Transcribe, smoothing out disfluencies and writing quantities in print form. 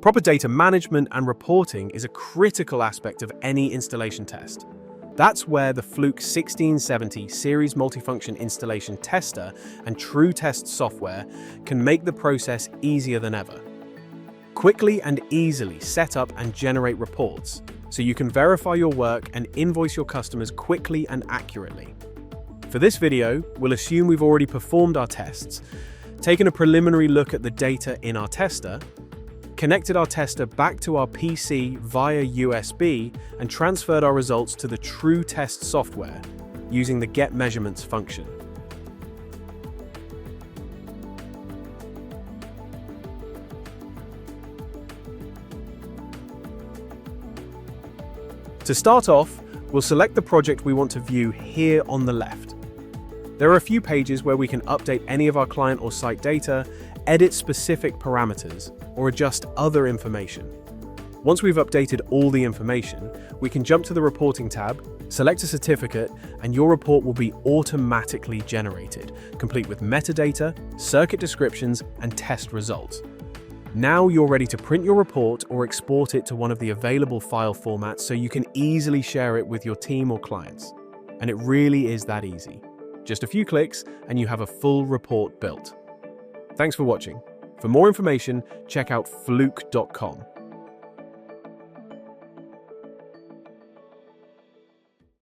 Proper data management and reporting is a critical aspect of any installation test. That's where the Fluke 1670 Series Multifunction Installation Tester and TruTest software can make the process easier than ever. Quickly and easily set up and generate reports, so you can verify your work and invoice your customers quickly and accurately. For this video, we'll assume we've already performed our tests, taken a preliminary look at the data in our tester, connected our tester back to our PC via USB, and transferred our results to the TruTest software using the Get Measurements function. To start off, we'll select the project we want to view here on the left. There are a few pages where we can update any of our client or site data, edit specific parameters, or adjust other information. Once we've updated all the information, we can jump to the Reporting tab, select a certificate, and your report will be automatically generated, complete with metadata, circuit descriptions, and test results. Now you're ready to print your report or export it to one of the available file formats so you can easily share it with your team or clients. And it really is that easy. Just a few clicks and you have a full report built. Thanks for watching. For more information, check out fluke.com.